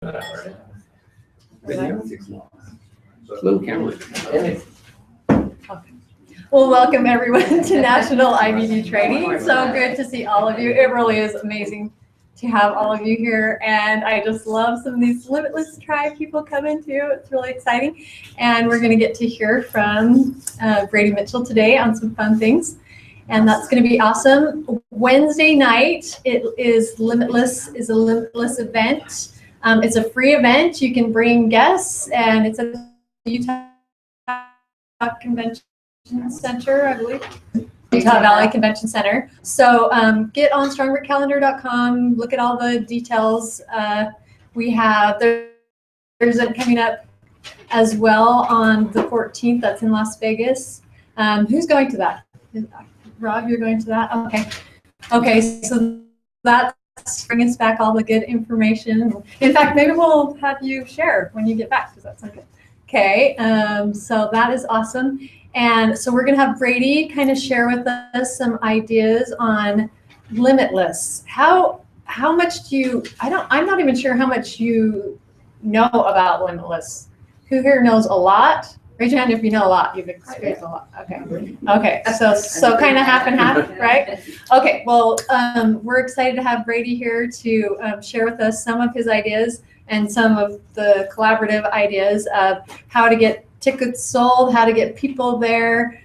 Little camera. Well, welcome everyone to National IBD Training. So good to see all of you. It really is amazing to have all of you here. And I just love some of these Limitless Tribe people coming too. It's really exciting. And we're going to get to hear from Brady Mitchell today on some fun things. And that's going to be awesome. Wednesday night, it is Limitless, is a Limitless event. It's a free event. You can bring guests, and it's at the Utah Convention Center, I believe. Utah Valley Convention Center. So get on strongbrookcalendar.com, look at all the details. We have, there's a coming up as well on the 14th, that's in Las Vegas. Who's going to that? Rob, you're going to that? Okay. Okay, so that's bringing us back all the good information. In fact, maybe we'll have you share when you get back, because that sounds good. Okay, so that is awesome. And so we're going to have Brady kind of share with us some ideas on Limitless. How much do you, I'm not even sure how much you know about Limitless. Who here knows a lot? Raise your hand if you know a lot. You've experienced a lot. Okay. Okay. So kind of half and half, right? Okay. Well, we're excited to have Brady here to share with us some of his ideas and some of the collaborative ideas of how to get tickets sold, how to get people there.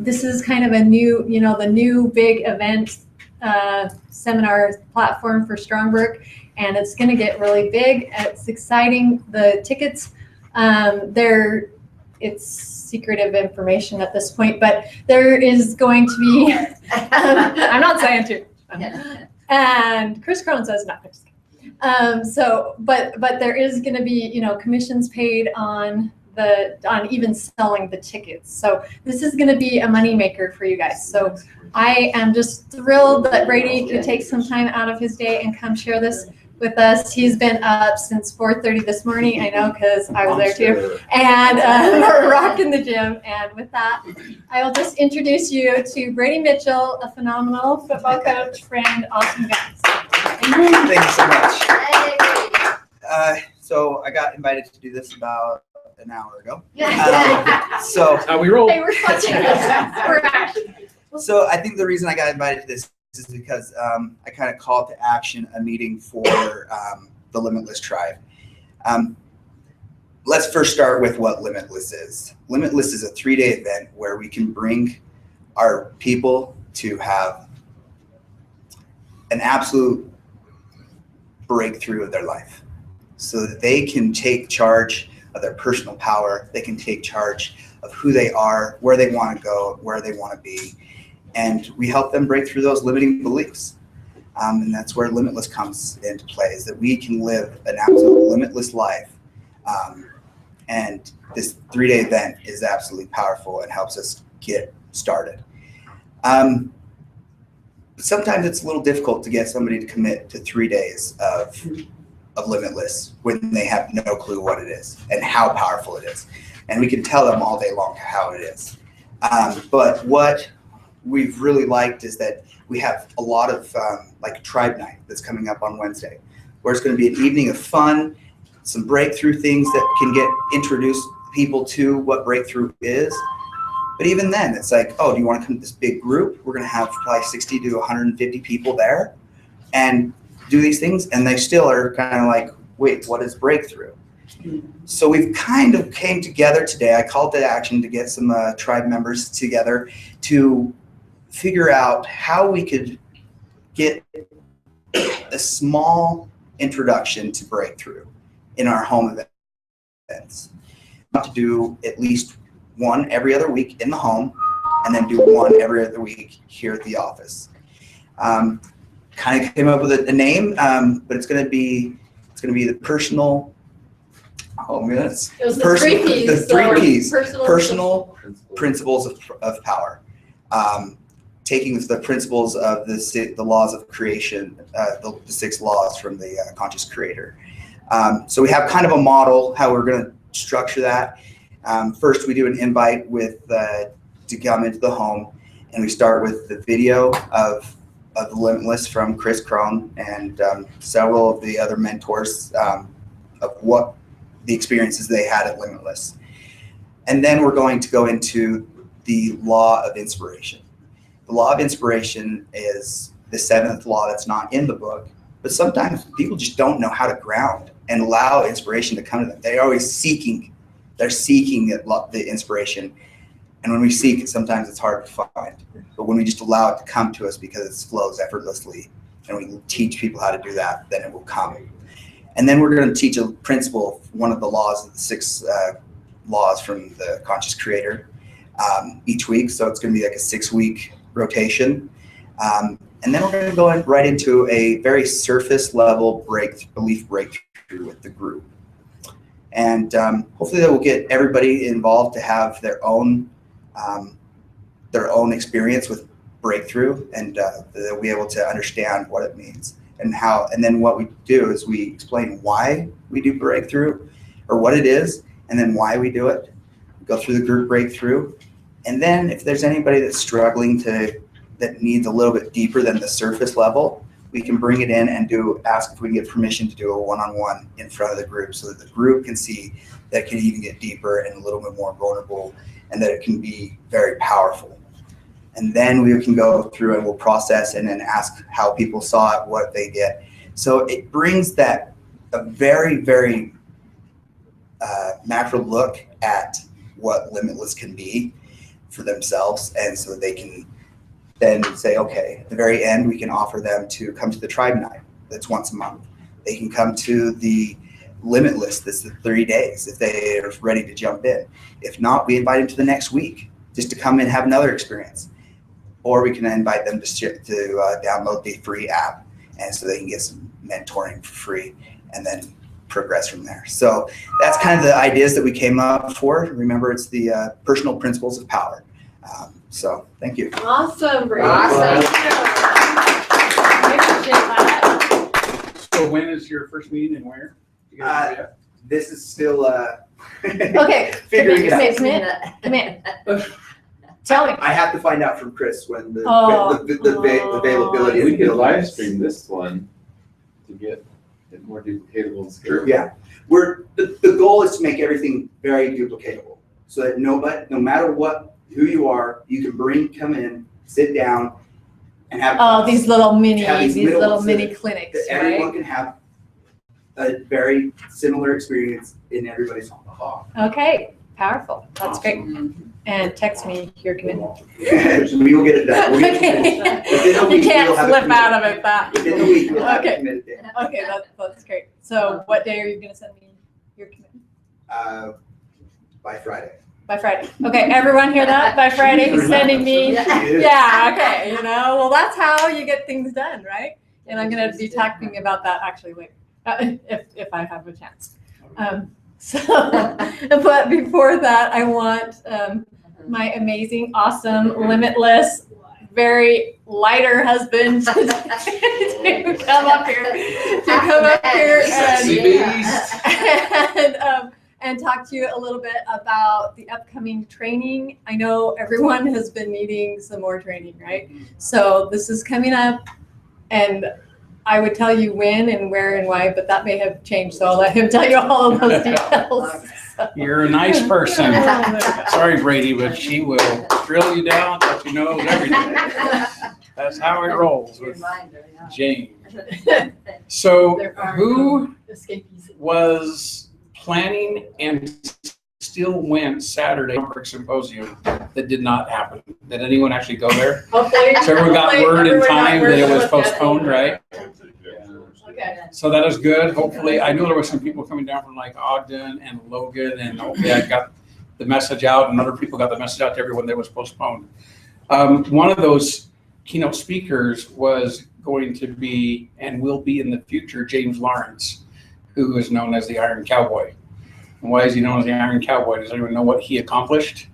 This is kind of a new, the new big event seminar platform for Strongbrook, and it's going to get really big. It's exciting. The tickets, it's secretive information at this point, but there is going to be, I'm not saying to, and Chris Crone says no. But there is going to be, commissions paid on even selling the tickets. So this is going to be a money maker for you guys. So I am just thrilled that Brady could take some time out of his day and come share this with us. He's been up since 4:30 this morning. I know, because I was there too. And we're rocking the gym. And with that, I will just introduce you to Brady Mitchell, a phenomenal football coach, friend, awesome guy. Thank you so much. So I got invited to do this about an hour ago. So how we roll. Hey, we're So I think the reason I got invited to this is because I kind of called to action a meeting for the Limitless Tribe. Let's first start with what Limitless is. Limitless is a 3-day event where we can bring our people to have an absolute breakthrough of their life so that they can take charge of their personal power. They can take charge of who they are, where they want to go, where they want to be. And we help them break through those limiting beliefs. And that's where Limitless comes into play, is that we can live an absolute limitless life. And this 3-day event is absolutely powerful and helps us get started. Sometimes it's a little difficult to get somebody to commit to 3 days of Limitless when they have no clue what it is and how powerful it is. And we can tell them all day long how it is. But what we've really liked is that we have a lot of like Tribe Night that's coming up on Wednesday, where it's going to be an evening of fun, some breakthrough things that can introduce people to what breakthrough is. But even then, it's like, oh, do you want to come to this big group? We're going to have probably 60 to 150 people there and do these things. And they still are kind of like, wait, what is breakthrough? So we've kind of came together today. I called to action to get some tribe members together to figure out how we could get a small introduction to breakthrough in our home events. To do at least one every other week in the home, and then do one every other week here at the office. Kind of came up with a name, but it's going to be the personal. Oh my goodness! It was the three P's. The three P's. Personal principles of power. Taking the principles of the laws of creation, the 6 laws from the conscious creator. So we have kind of a model how we're going to structure that. First, we do an invite to come into the home, and we start with the video of the Limitless from Chris Crone and several of the other mentors of what the experiences they had at Limitless. And then we're going to go into the law of inspiration. The law of inspiration is the 7th law that's not in the book, but sometimes people just don't know how to ground and allow inspiration to come to them. They're always seeking the inspiration. And when we seek it, sometimes it's hard to find. But when we just allow it to come to us because it flows effortlessly, and we teach people how to do that, then it will come. And then we're going to teach a principle, one of the laws of the 6 laws from the Conscious Creator each week. So it's going to be like a 6-week rotation. And then we're going to go right into a very surface level belief breakthrough with the group. And hopefully that will get everybody involved to have their own experience with breakthrough, and they'll be able to understand what it means and how. And then what we do is we explain why we do breakthrough, or what it is, and then why we do it. We go through the group breakthrough, and then if there's anybody that's struggling that needs a little bit deeper than the surface level, we can bring it in and ask if we can get permission to do a one-on-one in front of the group, so that the group can see that it can even get deeper and a little bit more vulnerable, and that it can be very powerful. And then we can go through and we'll process and then ask how people saw it, what they get. So it brings a very, very macro look at what Limitless can be for themselves, and so they can then say, okay, at the very end, we can offer them to come to the Tribe Night that's once a month. They can come to the Limitless that's the 30 days if they are ready to jump in. If not, we invite them to the next week just to come and have another experience. Or we can invite them to download the free app, and so they can get some mentoring for free and then progress from there. So that's kind of the ideas that we came up for. Remember, it's the personal principles of power. So thank you. Awesome, Brady. Awesome. So when is your first meeting and where? You guys know This is still Okay, figuring it out. Come in. Tell me. I have to find out from Chris when the availability is. We could live stream this one to get it more duplicatable and scalable. Yeah, the goal is to make everything very duplicatable, so that no matter who you are, you can come in, sit down, and have These little mini that clinics, that everyone can have a very similar experience in everybody's home. Okay, powerful. That's great. And text me your commitment. We will get it done. You can't slip out of it Within the week, we'll have Okay. a committed day. Okay, that's great. So what day are you gonna send me your commitment? By Friday. By Friday. Okay, everyone hear that? By Friday, he's sending me. Yeah, okay, well, that's how you get things done, right? And I'm gonna be talking about that actually later, if I have a chance. But before that, I want my amazing, awesome, limitless, very lighter husband to come up here and talk to you a little bit about the upcoming training. I know everyone has been needing some more training, right? So this is coming up, and I would tell you when and where and why, but that may have changed, so I'll let him tell you all of those details. You're a nice person. Sorry, Brady, but she will drill you down, let you know everything. That's how it rolls with Jane. So who was planning and still went Saturday Symposium that did not happen? Did anyone actually go there? Hopefully. So everyone got word in time that it was postponed, right? Okay. So that is good. Hopefully, I know there were some people coming down from like Ogden and Logan, and hopefully I got the message out, and other people got the message out to everyone that it was postponed. One of those keynote speakers was going to be, and will be in the future, James Lawrence, who is known as the Iron Cowboy. And why is he known as the Iron Cowboy? Does anyone know what he accomplished?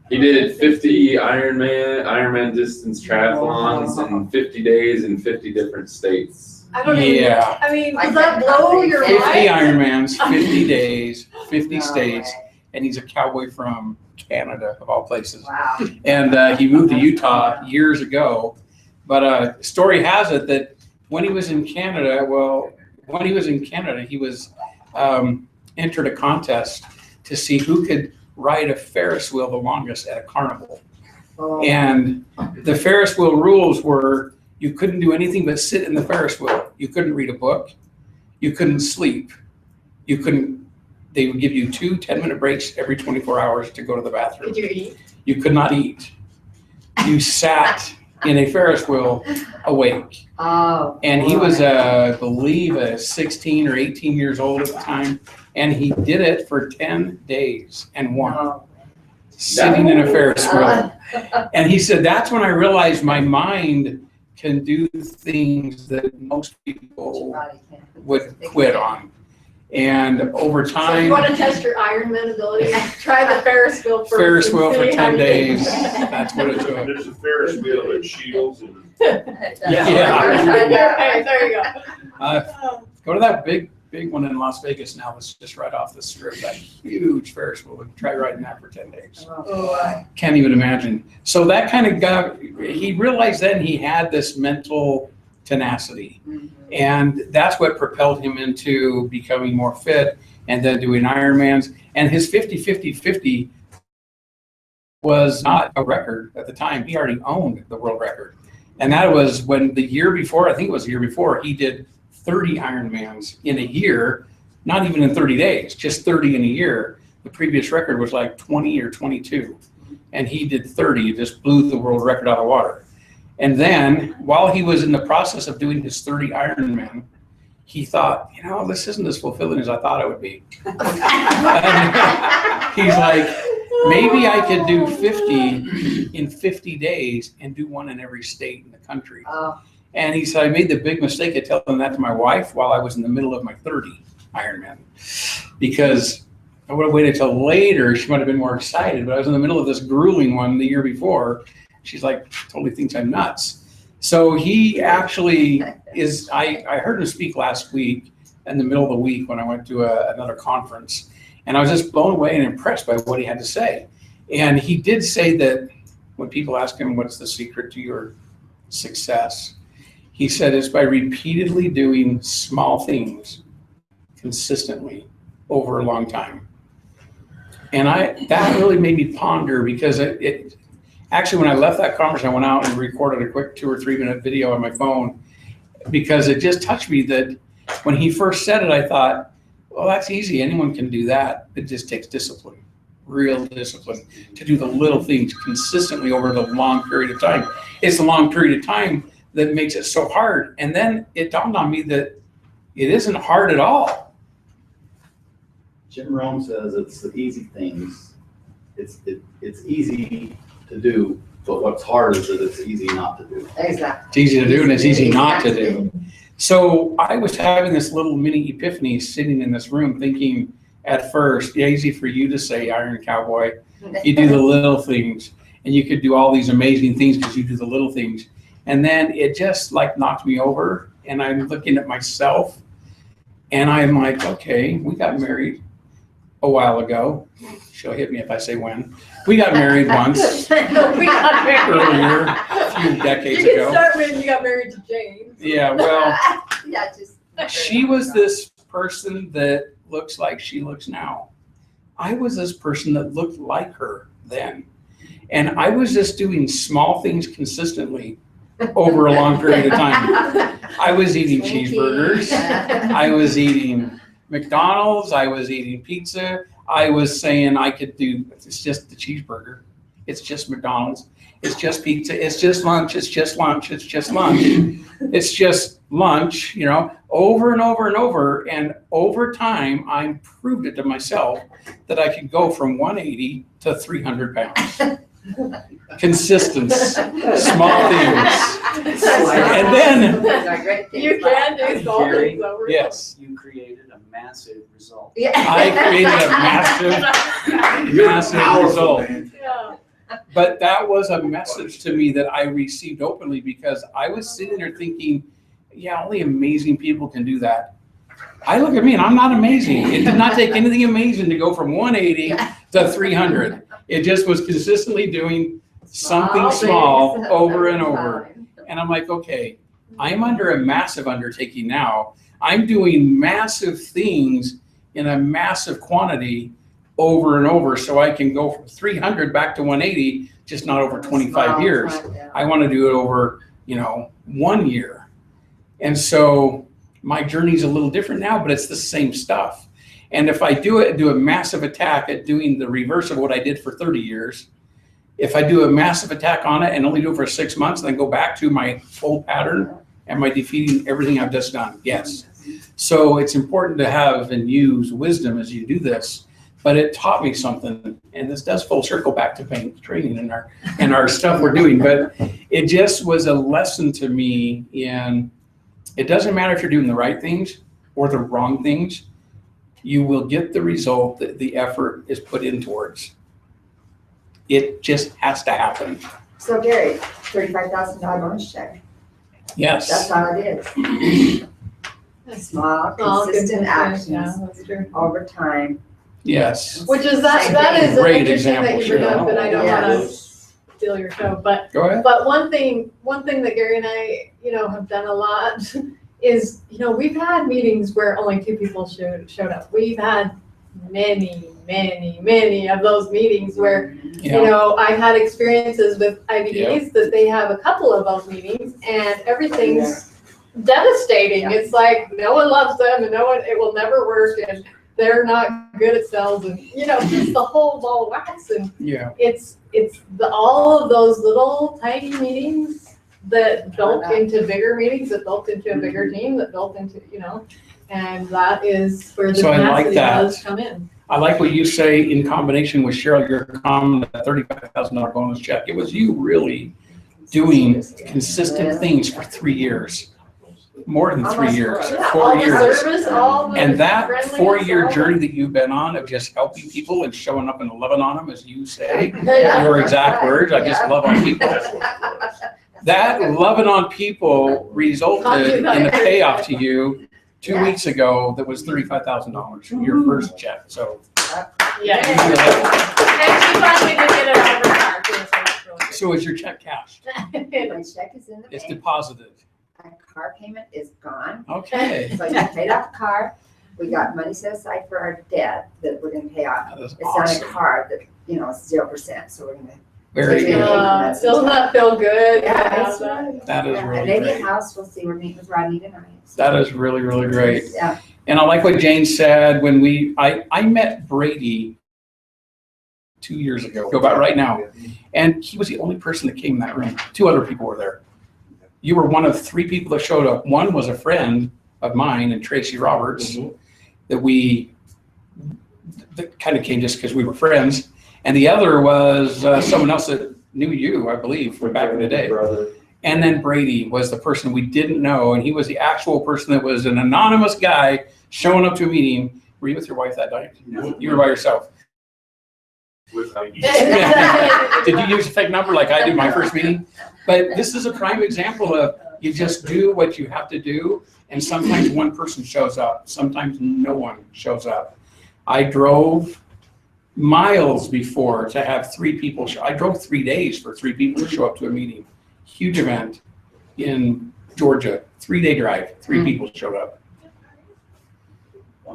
He did 50 Ironman distance triathlons in 50 days in 50 different states. I don't even, Yeah. I mean, does that blow your 50 mind? Ironmans, 50 days, 50 states, and he's a cowboy from Canada, of all places. Wow. And he moved to Utah years ago. But story has it that when he was in Canada, well, when he was in Canada, he was entered a contest to see who could ride a Ferris wheel the longest at a carnival. And the Ferris wheel rules were you couldn't do anything but sit in the Ferris wheel. You couldn't read a book. You couldn't sleep. You couldn't, they would give you 2 10-minute breaks every 24 hours to go to the bathroom. Could you eat? You could not eat. You sat in a Ferris wheel awake. Oh. And he was, I believe, 16 or 18 years old at the time. And he did it for 10 days and won, sitting in a Ferris wheel. And he said, that's when I realized my mind can do things that most people would quit on. And over So time, you want to test your Ironman ability? Try the Ferris wheel first. Ferris wheel and for see how 10 you days. do. That's what it took. There's a Ferris wheel at Shields and Hey, there you go. Go to that big one in Las Vegas now that's just right off the strip, that huge Ferris wheel. Try riding that for 10 days. Can't even imagine. So that kind of he realized then he had this mental tenacity. And that's what propelled him into becoming more fit and then doing Ironmans. And his 50-50-50 was not a record at the time. He already owned the world record. And that was when the year before, I think it was the year before, he did 30 Ironmans in a year, not even in 30 days, just 30 in a year. The previous record was like 20 or 22. And he did 30, just blew the world record out of the water. And then while he was in the process of doing his 30 Ironman, he thought, this isn't as fulfilling as I thought it would be. He's like, maybe I could do 50 in 50 days and do one in every state in the country. And he said, I made the big mistake of telling that to my wife while I was in the middle of my 30 Ironman. Because I would have waited till later, she might have been more excited, but I was in the middle of this grueling one the year before. She's like, totally thinks I'm nuts. So he actually is, I heard him speak last week in the middle of the week when I went to another conference. And I was just blown away and impressed by what he had to say. And he did say that when people ask him, what's the secret to your success? He said it's by repeatedly doing small things consistently over a long time. And that really made me ponder, because it actually, when I left that conference, I went out and recorded a quick 2 or 3 minute video on my phone, because it just touched me that when he first said it, I thought, well, that's easy. Anyone can do that. It just takes discipline, real discipline, to do the little things consistently over the long period of time. It's a long period of time that makes it so hard. And then it dawned on me that it isn't hard at all. Jim Rome says it's the easy things. It's easy to do, but what's hard is that it's easy not to do. Exactly. It's easy to do and it's easy not to do. So I was having this little mini epiphany sitting in this room thinking at first, easy for you to say, Iron Cowboy, you do the little things and you could do all these amazing things because you do the little things. And then it just like knocked me over, and I'm looking at myself and I'm like, okay, we got married a while ago. She'll hit me if I say when. We got married once We got married. earlier, a few decades You can ago. start when you got married to Jane. Yeah, well, Yeah, just. she was this person that looks like she looks now. I was this person that looked like her then. And I was just doing small things consistently over a long period of time. I was eating cheeseburgers. I was eating McDonald's. I was eating pizza. I was saying I could do, it's just the cheeseburger. It's just McDonald's. It's just pizza. It's just lunch. It's just lunch. It's just lunch. It's just lunch, over and over and over. And over time, I proved it to myself that I could go from 180 to 300 pounds. Consistent, small things. And then, You can do small things over. yes, You created a massive result. I created a massive result. Yeah. But that was a message to me that I received openly, because I was sitting there thinking, yeah, only amazing people can do that. I look at me and I'm not amazing. It did not take anything amazing to go from 180 to 300. It just was consistently doing something small over and over. And I'm like, okay, I'm under a massive undertaking now. I'm doing massive things in a massive quantity over and over, so I can go from 300 back to 180, just not over 25 years. I want to do it over, 1 year. And so my journey's a little different now, but it's the same stuff. And if I do a massive attack at doing the reverse of what I did for 30 years, if I do a massive attack on it and only do it for 6 months, then go back to my old pattern, am I defeating everything I've just done? Yes. So it's important to have and use wisdom as you do this. But it taught me something, and this does full circle back to paint training and our stuff we're doing. But it just was a lesson to me in, it doesn't matter if you're doing the right things or the wrong things, you will get the result that the effort is put in towards. It just has to happen. So Gary, $35,000 bonus check. Yes. That's all it is. Small, consistent actions that's true. over time. Yes. Which is that is Great interesting that example, you bring up, and I don't want to Yes. steal your show, but Go ahead. one thing that Gary and I, have done a lot is, we've had meetings where only 2 people showed up. We've had many of those meetings where, I've had experiences with IBDs that they have a couple of those meetings and everything's devastating. Yeah. It's like no one loves them and it will never work, and they're not good at sales, and just the whole ball of wax. And it's all of those little tiny meetings that built into bigger meetings, that built into a bigger team, that built into and that is where the So I like tenacity that. does come in. I like what you say in combination with Cheryl, your comment, that $35,000 bonus check. It was you really doing consistent things for 3 years. More than 3 years, Yeah, 4 all the years. service, all the And that friendliness, 4-year all journey that you've been on of just helping people and showing up and loving on them, as you say, Yeah. your exact words, I just love on people. That loving on people resulted in a payoff to you 2 weeks ago that was $35,000, your first check. So, Yeah. And she finally did get it out of her car, too, so that's really good. so is your check cashed? My check is in the It's bank. deposited. My car payment is gone. Okay. So I paid off the car. We got money set aside for our debt that we're gonna pay off. That is It's on a awesome. card that, it's 0%, so we're gonna. Very good. Doesn't that feel good? Yeah, it's That is And really maybe great. a house, we'll see, we're meeting with Rodney tonight. That is really, really great. Yeah. And I like what Jane said when I met Brady 2 years ago, about right now. And he was the only person that came in that room. 2 other people were there. You were one of 3 people that showed up. One was a friend of mine and Tracy Roberts that kind of came just because we were friends. And the other was someone else that knew you, I believe, from back in the day. And then Brady was the person we didn't know. And he was the actual person that was an anonymous guy showing up to a meeting. Were you with your wife that night? No. You were by yourself. Without you. Did you use a fake number like I did my first meeting? But this is a prime example of you just do what you have to do. And sometimes one person shows up. Sometimes no one shows up. I drove miles before to have 3 people show. I drove 3 days for 3 people to show up to a meeting. Huge event in Georgia, 3-day drive, 3 people showed up.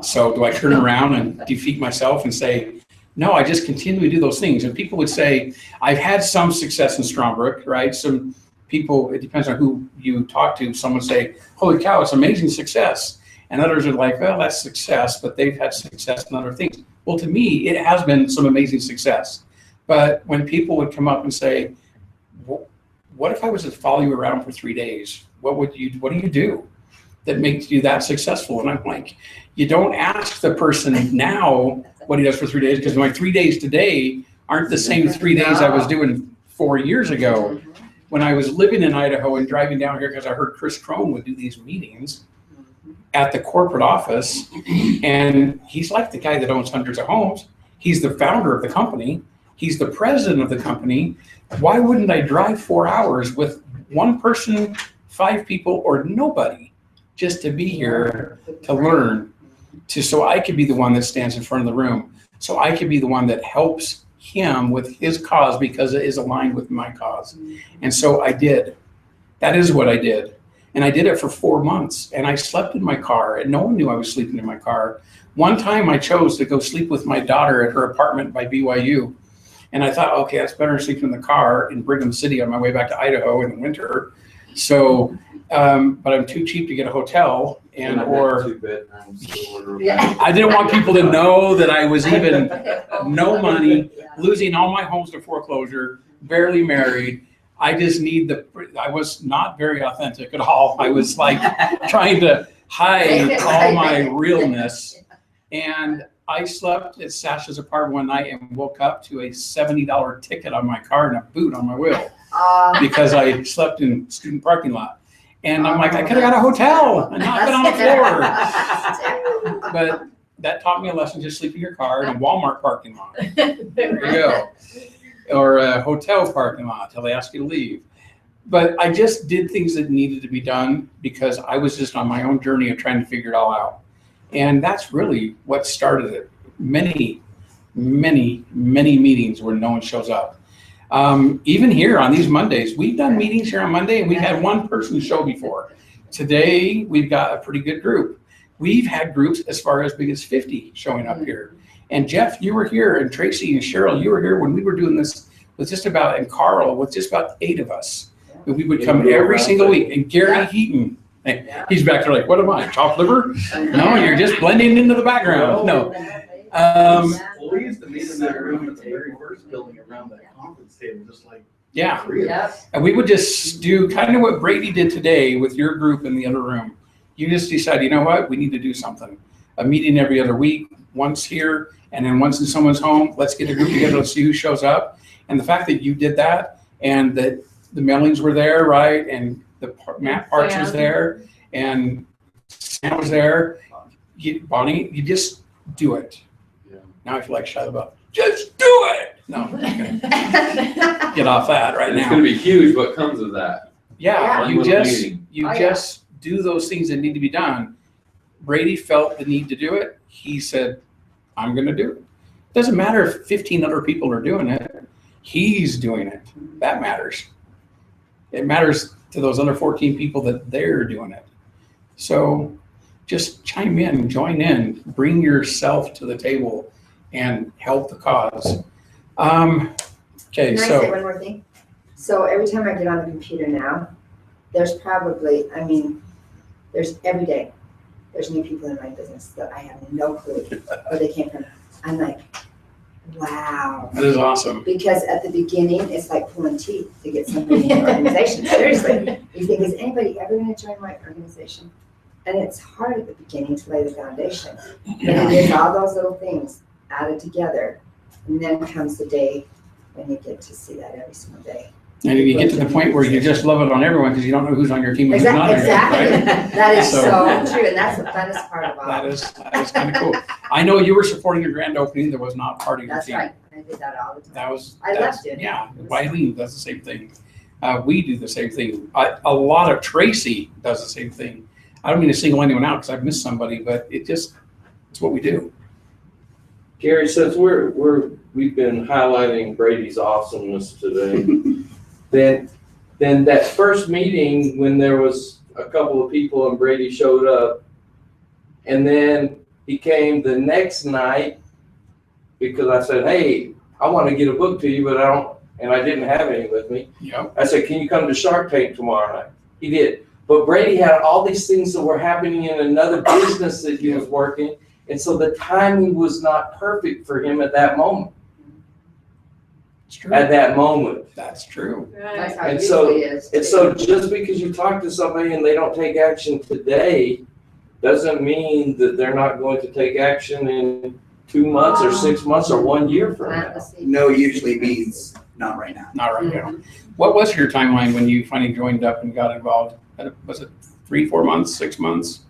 So do I turn around and defeat myself and say, no, I just continue to do those things? And people would say, I've had some success in Strongbrook, right? Some people, it depends on who you talk to. Some would say, holy cow, it's amazing success. And others are like, well, that's success, but they've had success in other things. Well, to me, it has been some amazing success. But when people would come up and say, what if I was to follow you around for 3 days? What do you do that makes you that successful? And I'm like, you don't ask the person now what he does for 3 days, because my 3 days today aren't the same 3 days I was doing 4 years ago. When I was living in Idaho and driving down here, because I heard Chris Crone would do these meetings at the corporate office, and he's like the guy that owns hundreds of homes. He's the founder of the company. He's the president of the company. Why wouldn't I drive 4 hours with one person, 5 people, or nobody just to be here to learn, so I could be the one that stands in front of the room, so I could be the one that helps him with his cause because it is aligned with my cause. And so I did. That is what I did. And I did it for 4 months, and I slept in my car, and no one knew I was sleeping in my car. One time I chose to go sleep with my daughter at her apartment by BYU. And I thought, okay, that's better than sleeping in the car in Brigham City on my way back to Idaho in the winter. So, but I'm too cheap to get a hotel or Two bedrooms. Yeah. I didn't want people to know that I was even no money, losing all my homes to foreclosure, barely married. I just need I was not very authentic at all. I was like trying to hide all my realness. And I slept at Sasha's apartment one night and woke up to a $70 ticket on my car and a boot on my wheel because I slept in student parking lot. And I'm like, I could have got a hotel and not been on the floor. But that taught me a lesson, just sleep in your car in a Walmart parking lot. There you go. Or a hotel parking lot till they ask you to leave. But I just did things that needed to be done because I was just on my own journey of trying to figure it all out. And that's really what started it. Many meetings where no one shows up. Even here on these Mondays, we've done meetings here on Monday and we've had one person show before. Today, we've got a pretty good group. We've had groups as far as big as 50 showing up here. And Jeff, you were here, and Tracy and Cheryl, you were here when we were doing this with just about, and Carl, with just about 8 of us. And we would come every single week. And Gary Heaton, he's back there like, what am I, chopped liver? No, you're just blending into the background. No. Well, we used to meet in that room at the very first building around that conference table, just like Yeah. 3 of us. And we would just do kind of what Brady did today with your group in the other room. You just decide, you know what, we need to do something. A meeting every other week, once here, and then once in someone's home. Let's get a group together, let's see who shows up. And the fact that you did that, and that the Mellings were there, right? And Matt Parks was there, and Sam was there. Bonnie, you just do it. Yeah. Now I feel like Shia LaBeouf. Just do it. No, okay. Get off that right It's now. gonna be huge what comes of that. Yeah, One you little just meeting. just do those things that need to be done. Brady felt the need to do it. He said, I'm gonna do it. Doesn't matter if 15 other people are doing it. He's doing it. That matters. It matters to those other 14 people that they're doing it. So just chime in, join in, bring yourself to the table and help the cause. Okay, Can I say so one more thing? So every time I get on the computer now, there's probably, there's every day, there's new people in my business that I have no clue where they came from. I'm like, wow. that is awesome. Because at the beginning, it's like pulling teeth to get somebody in your organization. Seriously. You think, is anybody ever going to join my organization? And it's hard at the beginning to lay the foundation. But it is all those little things added together. And then comes the day when you get to see that every single day. And you get to the point where you just love it on everyone because you don't know who's on your team and who's not on your team, Exactly. right? That is So- so true. And that's the funnest part about That it. is kind of cool. I know you were supporting your grand opening that was not part of your That's team. right. I did that all the time. That was, I that's- loved it. yeah, Wileen does the same thing. We do the same thing. A lot of Tracy does the same thing. I don't mean to single anyone out because I've missed somebody, but it's what we do. Gary, since we've been highlighting Brady's awesomeness today, then that first meeting when there was a couple of people and Brady showed up, and then he came the next night because I said, hey, I want to get a book to you, but I didn't have any with me. Yep. I said, can you come to Shark Tank tomorrow night? He did. But Brady had all these things that were happening in another business that he was working. And so the timing was not perfect for him at that moment. It's true. That's true. That's how it And so- usually is. And too. so just because you talk to somebody and they don't take action today, doesn't mean that they're not going to take action in 2 months or 6 months or 1 year from Plant now. the seed. No usually means not right now. Not right now. What was your timeline when you finally joined up and got involved? Was it 3-4 months, 6 months?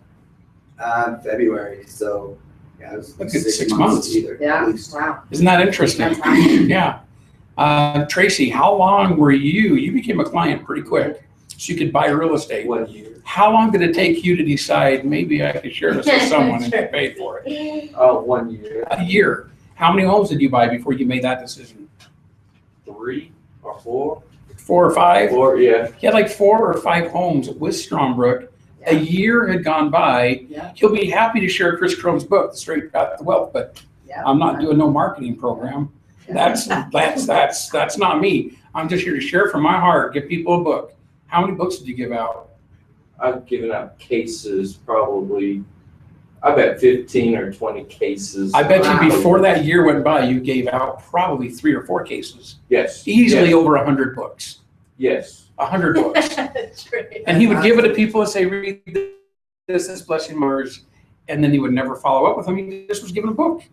February, so yeah, it was Look at 6 6 months months. either. Yeah, At least. wow. Isn't that interesting? That's awesome. Yeah. Tracy, how long were you became a client pretty quick, so you could buy real estate. 1 year. How long did it take you to decide maybe I could share this with someone and get paid for it? Oh, 1 year. A year. How many homes did you buy before you made that decision? 3 or 4. 4 or 5. Or, yeah, He had like 4 or 5 homes with Strongbrook. A year had gone by. Yeah. He'll be happy to share Chris Crone's book, The Straight Path to Wealth, but Yeah. I'm not doing no marketing program. That's not me. I'm just here to share from my heart, give people a book. How many books did you give out? I've given out cases probably, I bet 15 or 20 cases. I bet Wow. you before that year went by, you gave out probably 3 or 4 cases. Yes. Easily Yes. over 100 books. Yes. 100 books. And he would give it to people and say, read this blessing Mars, and then he would never follow up with them. He just was given a book.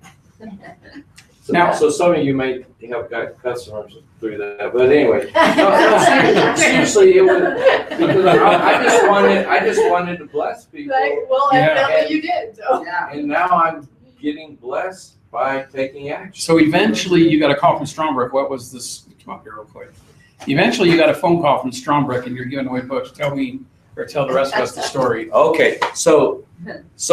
So, Now- so some of you may have got customers through that, but anyway. No, seriously, it was, because I just wanted to bless people. Well, Yeah. evidently you did, so. Yeah. And now I'm getting blessed by taking action. So eventually you got a call from Strongbrook. What was this? Come up here real quick. Eventually you got a phone call from Strongbrook and you're giving away books. Tell me, or tell the rest of us the story. Okay, so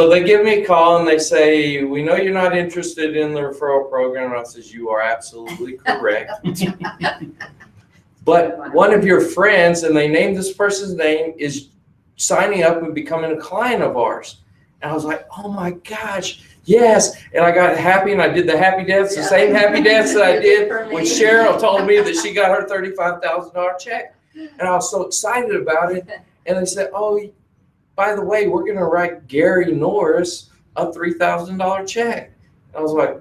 they give me a call and they say, we know you're not interested in the referral program. And I says, you are absolutely correct. But one of your friends, and they named this person's name, is signing up and becoming a client of ours. And I was like, oh my gosh, yes. And I got happy and I did the happy dance, the same happy dance that I did when Cheryl told me that she got her $35,000 check. And I was so excited about it. And they said, oh, by the way, we're going to write Gary Norris a $3,000 check. I was like,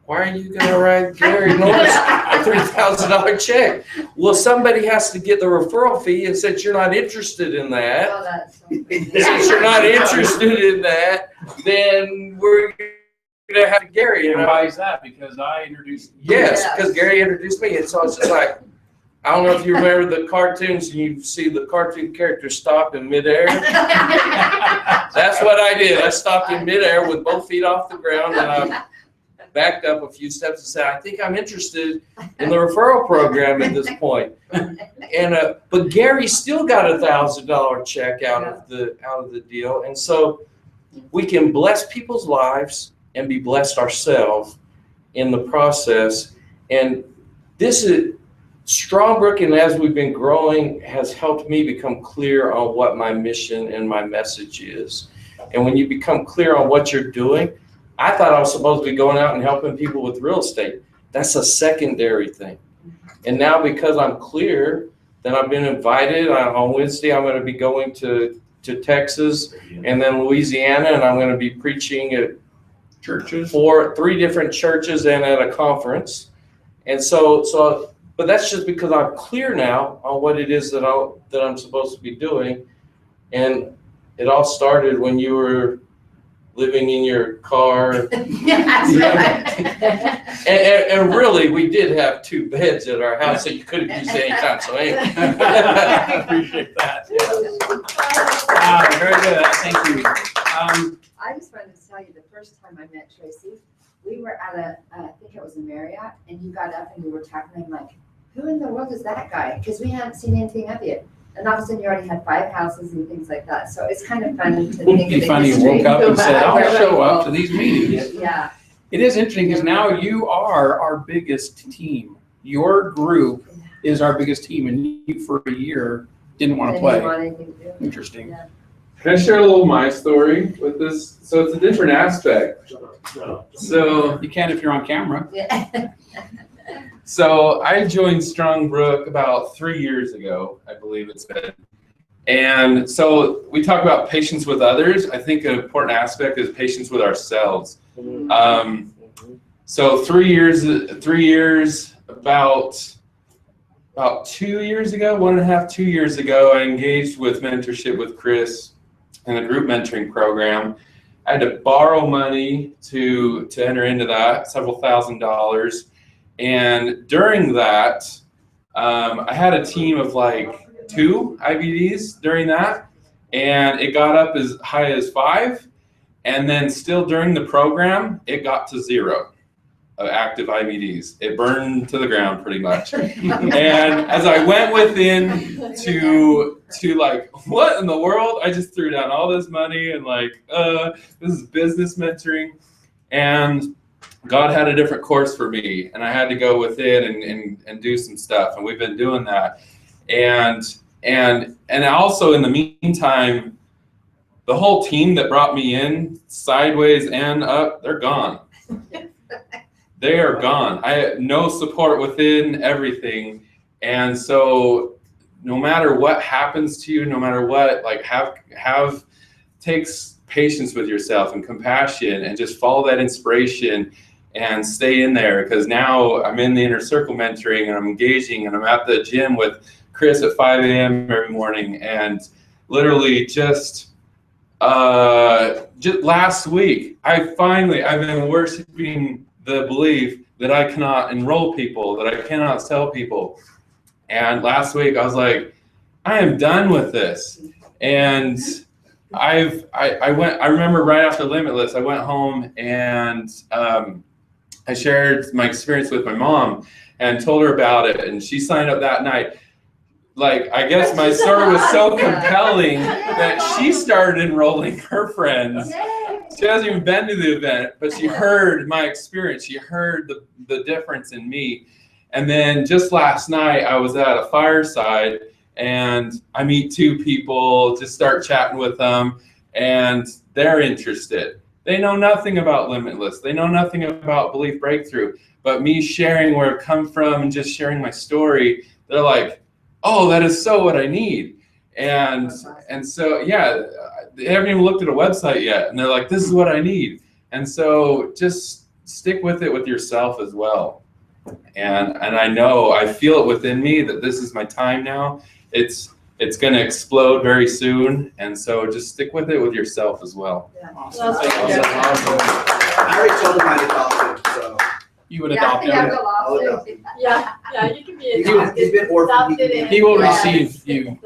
why are you going to write Gary Norris a $3,000 check? Well, somebody has to get the referral fee, and since you're not interested in that, Oh, that's so since you're not interested in that, then we're going to have Gary. And why is that? Because I introduced you. Yes, because Gary introduced me, and so it's just like, I don't know if you remember the cartoons and you see the cartoon character stop in midair. That's what I did. I stopped in midair with both feet off the ground and I backed up a few steps and said, I think I'm interested in the referral program at this point. And but Gary still got $1,000 check out of the deal. And so we can bless people's lives and be blessed ourselves in the process. And this is Strongbrook, and as we've been growing, has helped me become clear on what my mission and my message is. And when you become clear on what you're doing, I thought I was supposed to be going out and helping people with real estate. That's a secondary thing. And now because I'm clear, then I've been invited. On Wednesday, I'm going to be going to Texas and then Louisiana, and I'm going to be preaching at Churches. 3 different churches and at a conference. And so but that's just because I'm clear now on what it is that I'm supposed to be doing. And it all started when you were living in your car. And really, we did have 2 beds at our house that you could have used anytime. So anyway. I appreciate that. Wow, very good. Thank you. I just wanted to tell you, the first time I met Tracy, we were at I think it was a Marriott, and you got up and you were talking, and I'm like, who in the world is that guy? Because we hadn't seen anything of you. And all of a sudden you already had 5 houses and things like that. So it's kind of fun to think It'd of be the funny, you history. woke up and said, I'll show up to these meetings. Yeah. It is interesting because now you are our biggest team. Your group is our biggest team, and you for a year didn't want to Didn't play. want anything to do. Interesting. Yeah. Can I share a little of my story with this? So it's a different aspect. So You can if you're on camera. Yeah. So I joined Strongbrook about 3 years ago, I believe it's been. And so we talk about patience with others. I think an important aspect is patience with ourselves. So 3 years, about 2 years ago, 1.5, 2 years ago, I engaged with mentorship with Chris in a group mentoring program. I had to borrow money to enter into that, several $1,000s. And during that, I had a team of like 2 IBDs during that, and it got up as high as 5. And then still during the program, it got to 0 of active IBDs. It burned to the ground pretty much. And as I went within to like, what in the world? I just threw down all this money and like, this is business mentoring. And God had a different course for me, and I had to go within and do some stuff, and we've been doing that. And also in the meantime, the whole team that brought me in, sideways and up, they're gone. They are gone. I had no support within everything. And so no matter what happens to you, no matter what, like takes patience with yourself and compassion, and just follow that inspiration and stay in there. Because now I'm in the inner circle mentoring, and I'm engaging, and I'm at the gym with Chris at 5 a.m. every morning. And literally just last week, I've been worshiping the belief that I cannot enroll people, that I cannot sell people. And last week I was like, I am done with this. And I remember right after Limitless, I went home and I shared my experience with my mom and told her about it. And she signed up that night. Like, I guess my story was so compelling that she started enrolling her friends. She hasn't even been to the event, but she heard my experience. She heard the difference in me. And then just last night, I was at a fireside, and I meet 2 people, just start chatting with them, and they're interested. They know nothing about Limitless. They know nothing about Belief Breakthrough. But me sharing where I've come from and just sharing my story, they're like, oh, that is so what I need. And so, yeah, they haven't even looked at a website yet. And they're like, this is what I need. And so just stick with it with yourself as well. And I feel it within me that this is my time now. It's going to explode very soon. And so just stick with it with yourself as well. Yeah. Awesome. I already told him I'd adopt him, so. You would adopt him. Yeah, you can be He's been orphaned. He will receive you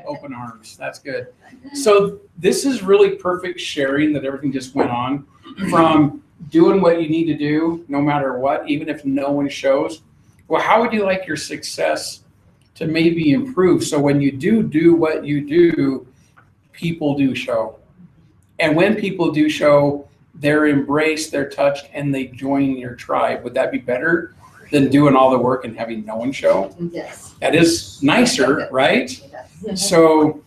open arms. That's good. So this is really perfect sharing that everything just went on, from doing what you need to do no matter what, even if no one shows. Well, how would you like your success to maybe improve? So when you do what you do, people do show. And when people do show, they're embraced, they're touched, and they join your tribe. Would that be better than doing all the work and having no one show? Yes. That is nicer, right? So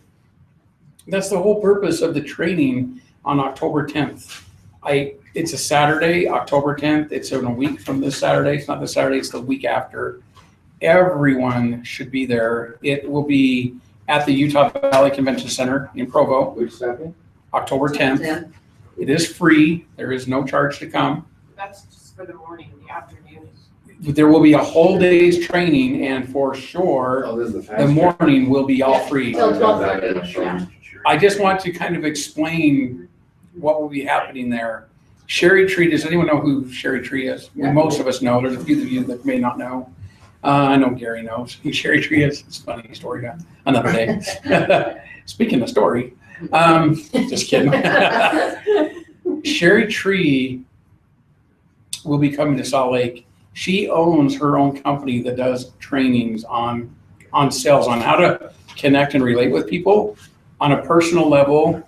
that's the whole purpose of the training on October 10th. It's a Saturday, October 10th. It's in a week from this Saturday. It's not this Saturday, it's the week after. Everyone should be there. It will be at the Utah Valley Convention Center in Provo. Which second? October 10th. It is free. There is no charge to come. That's just for the morning, the afternoon. There will be a whole day's training, and for sure, the morning will be all free. Till 12:30, yeah. I just want to kind of explain what will be happening there. Sherry Tree, does anyone know who Sherry Tree is? Well, most of us know. There's a few of you that may not know. I know Gary knows who Sherry Tree is. It's a funny story, another day. Speaking of story, just kidding. Sherry Tree will be coming to Salt Lake. She owns her own company that does trainings on sales, on how to connect and relate with people on a personal level,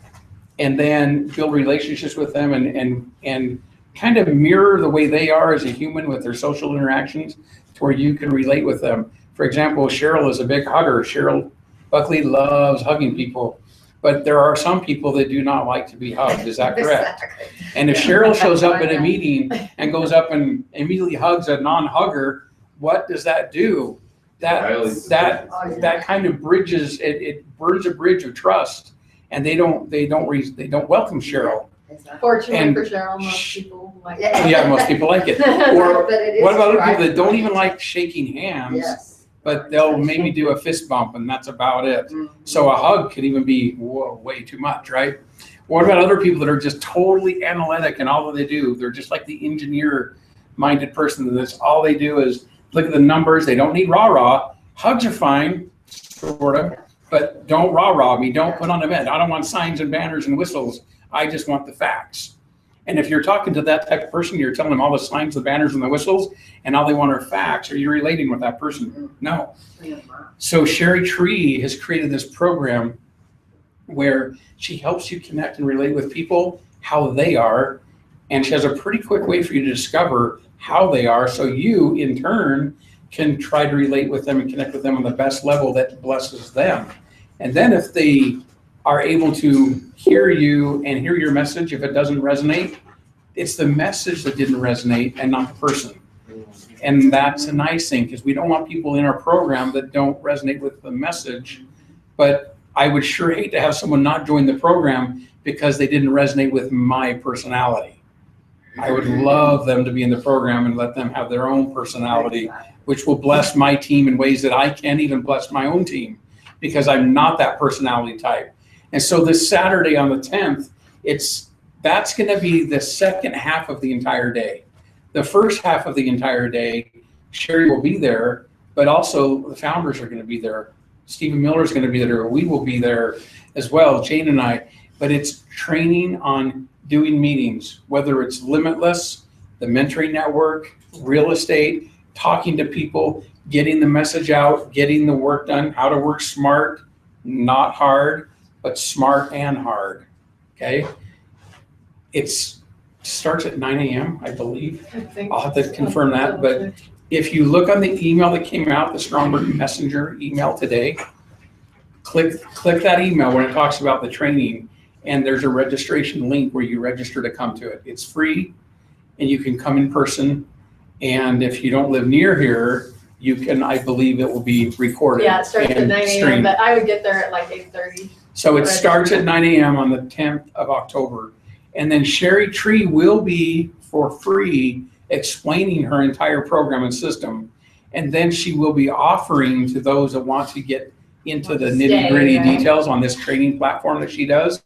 and then build relationships with them and kind of mirror the way they are as a human with their social interactions to where you can relate with them. For example, Cheryl is a big hugger. Cheryl Buckley loves hugging people. But there are some people that do not like to be hugged. Is that correct? Exactly. And if Cheryl shows up at a meeting and goes up and immediately hugs a non-hugger, what does that do? That kind of bridges it burns a bridge of trust, and they don't welcome Cheryl. Fortunately And for Cheryl, most people like Yeah, most people like it. Or But it is what about other right. people that don't even like shaking hands? Yes. But they'll maybe do a fist bump, and that's about it. So a hug can even be way too much, right? What about other people that are just totally analytic, and all that they do, they're just like the engineer-minded person, and that's all they do is look at the numbers. They don't need rah-rah. Hugs are fine, sort of, but don't rah-rah me. Don't put on an event. I don't want signs and banners and whistles. I just want the facts. And if you're talking to that type of person, you're telling them all the signs, the banners, and the whistles, and all they want are facts. Are you relating with that person? No. So Sherry Tree has created this program where she helps you connect and relate with people, how they are, and she has a pretty quick way for you to discover how they are, so you, in turn, can try to relate with them and connect with them on the best level that blesses them. And then if they are able to hear you and hear your message, if it doesn't resonate, it's the message that didn't resonate and not the person. And that's a nice thing, because we don't want people in our program that don't resonate with the message. But I would sure hate to have someone not join the program because they didn't resonate with my personality. I would love them to be in the program and let them have their own personality, which will bless my team in ways that I can't even bless my own team, because I'm not that personality type. And so this Saturday on the 10th, that's going to be the second half of the entire day. The first half of the entire day, Sherry will be there, but also the founders are going to be there. Stephen Miller is going to be there. We will be there as well, Jane and I. But it's training on doing meetings, whether it's Limitless, the mentoring network, real estate, talking to people, getting the message out, getting the work done, how to work smart, not hard, but smart and hard. Okay? It starts at 9 a.m., I believe. I'll have to confirm that. But if you look on the email that came out, the Strongbrook Messenger email today, click that email when it talks about the training, and there's a registration link where you register to come to it. It's free, and you can come in person. And if you don't live near here, you can, I believe it will be recorded. Yeah, it starts at and 9 a.m., streamed. but I would get there at like 8:30. So it starts at 9 a.m. on the 10th of October. And then Sherry Tree will be for free explaining her entire program and system. And then she will be offering to those that want to get into the nitty gritty details on this training platform that she does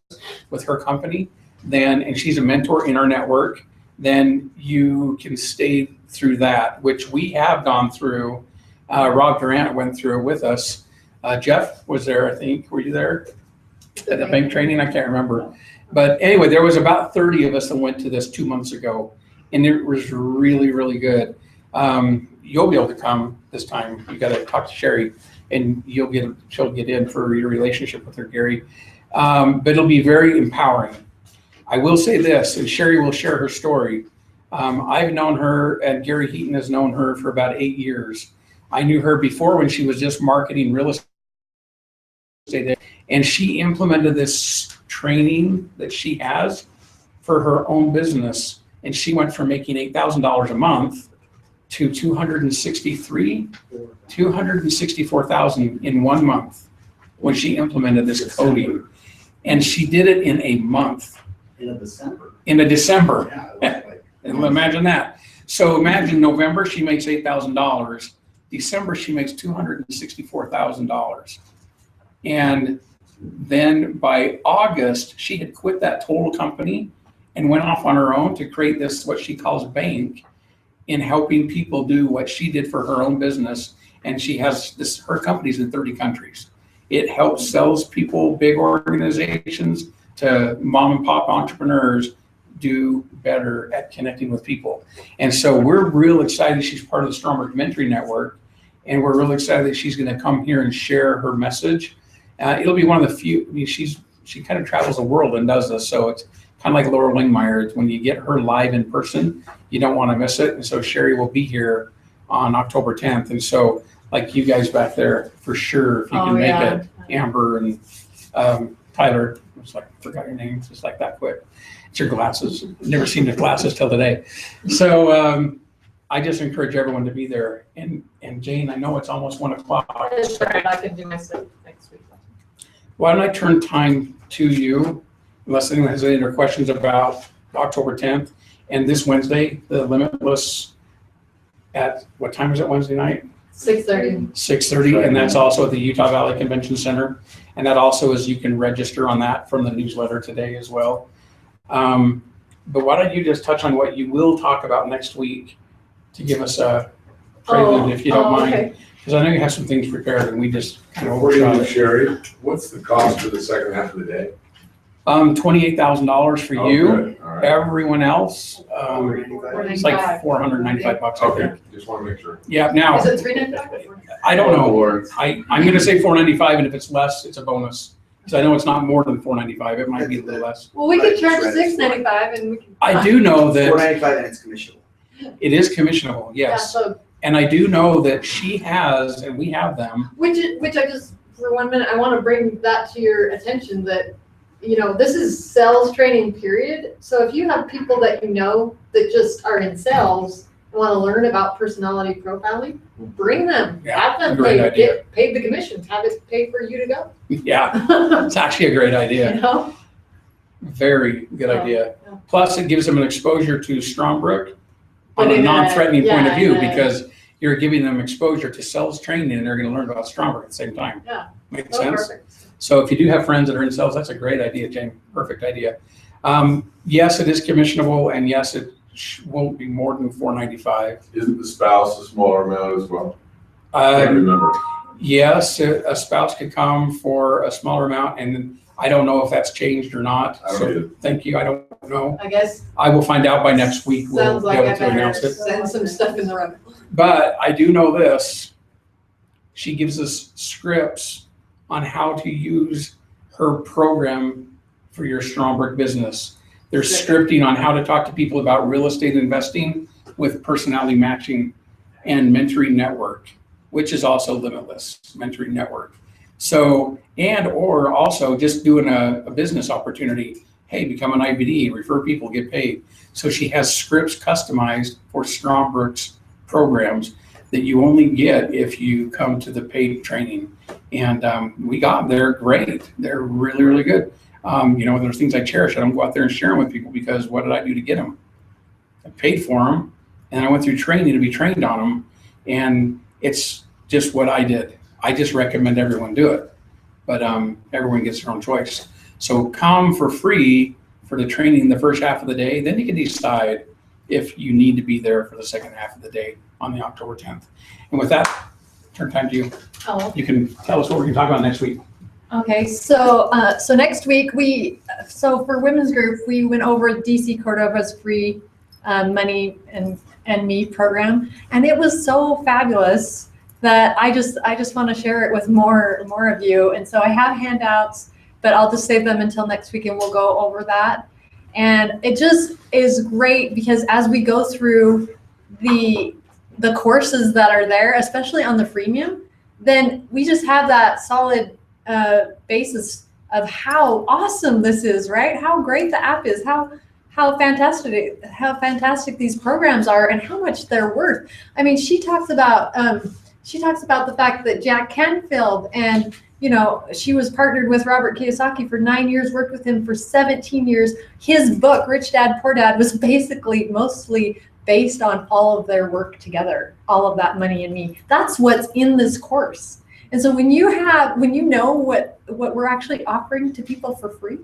with her company. And she's a mentor in our network. Then you can stay through that, which we have gone through. Rob Durant went through it with us. Jeff was there, I think. Were you there at the bank training? I can't remember. But anyway, there was about 30 of us that went to this 2 months ago, and it was really, really good. You'll be able to come this time. You got to talk to Sherry, and she'll get in for your relationship with her, Gary. But it'll be very empowering. I will say this, and Sherry will share her story. I've known her, and Gary Heaton has known her for about 8 years. I knew her before when she was just marketing real estate, and she implemented this training that she has for her own business. And she went from making $8,000 a month to $264,000 in 1 month when she implemented this coding. And she did it in a month. In December. In a December. Yeah, And imagine that. So imagine November, she makes $8,000. December, she makes $264,000. And then by August, she had quit that total company and went off on her own to create this, what she calls bank, in helping people do what she did for her own business. And she has this, her company's in 30 countries. It helps sells people, big organizations, to mom and pop entrepreneurs do better at connecting with people. And so we're real excited she's part of the Strongbrook Mentoring Network. And we're really excited that she's going to come here and share her message. It'll be one of the few, I mean, she kind of travels the world and does this. So it's kind of like Laura Lingmeyer. When you get her live in person, you don't want to miss it. And so Sherry will be here on October 10th. And so like you guys back there, for sure, if you can make it, Amber and Tyler, it's like, I forgot your name, just like that quick. It's your glasses. Never seen your glasses till today. So I just encourage everyone to be there. And Jane, I know it's almost 1 o'clock. That's right. I can do my stuff next week. Why don't I turn time to you, unless anyone has any other questions about October 10th and this Wednesday, the Limitless at, what time is it Wednesday night? 6:30. 6:30, and that's also at the Utah Valley Convention Center. And that also is, you can register on that from the newsletter today as well. But why don't you just touch on what you will talk about next week to give us a prelude, if you don't mind. Because I know you have some things prepared and we just kind of overshot it. Sherry, what's the cost for the second half of the day? $28,000 for you. Good. All right. Everyone else, it's like $495, I Okay, think. just want to make sure. Yeah, now, Is it $395? I don't know. I'm gonna say $495, and if it's less, it's a bonus. Because I know it's not more than $495, it might be a little less. Well, we could charge $695 and we can. I do know that $495 and it's commissionable. it is commissionable, Yeah, yes. so And I do know that she has, and we have them. Which I just, for 1 minute, I want to bring that to your attention that, this is sales training period. So if you have people that that just are in sales and want to learn about personality profiling, bring them, Yeah, have them great idea. get paid the commissions, have it paid for you to go. Yeah, it's actually a great idea. Very good idea. Yeah. Plus, it gives them an exposure to Strongbrook on But a in a- non-threatening point of view, yeah, in a- because you're giving them exposure to sales training and they're going to learn about Strongbrook at the same time. Yeah. Makes Oh, sense? perfect. So if you do have friends that are in sales, that's a great idea, Jane. Perfect idea. Yes, it is commissionable, and yes, it won't be more than $495. Isn't the spouse a smaller amount as well? I can't remember. Yes, a spouse could come for a smaller amount, and I don't know if that's changed or not. I don't So either. thank you. I don't know. I guess I will find out by next week. We'll sounds be like able I to announce better it. send some stuff in the room. But I do know this. She gives us scripts on how to use her program for your Strongbrook business. There's scripting on how to talk to people about real estate investing with personality matching and mentoring network, which is also Limitless mentoring network. So, or also just doing a business opportunity. Hey, become an IBD, refer people, get paid. So she has scripts customized for Strongbrook's programs that you only get if you come to the paid training. And we got them. They're great. They're really, really good. There's things I cherish. I don't go out there and share them with people because what did I do to get them? I paid for them, and I went through training to be trained on them. And it's just what I did. I just recommend everyone do it. But everyone gets their own choice. So come for free for the training the first half of the day. Then you can decide if you need to be there for the second half of the day on the October 10th. And with that, turn time to you. Oh. You can tell us what we're going to talk about next week. Okay, so next week for women's group, we went over DC Cordova's free money and me program, and it was so fabulous that I just want to share it with more of you. And so I have handouts, but I'll just save them until next week and we'll go over that. And it just is great because as we go through the courses that are there, especially on the freemium, then we just have that solid basis of how awesome this is, right? How great the app is, how fantastic these programs are, and how much they're worth. I mean, she talks about the fact that Jack Canfield, and she was partnered with Robert Kiyosaki for 9 years, worked with him for 17 years. His book, Rich Dad Poor Dad, was basically mostly based on all of their work together, all of that money and me. That's what's in this course. And so when you know what we're actually offering to people for free,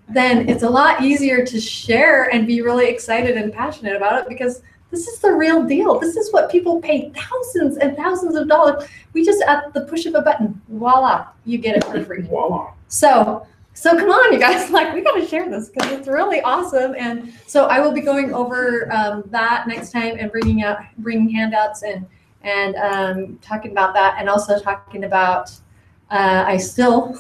then it's a lot easier to share and be really excited and passionate about it, because this is the real deal. This is what people pay thousands and thousands of dollars. We just, at the push of a button, voila, you get it for free. Voila. So come on, you guys, we got to share this because it's really awesome. And so I will be going over that next time and bringing handouts and talking about that, and also talking about I still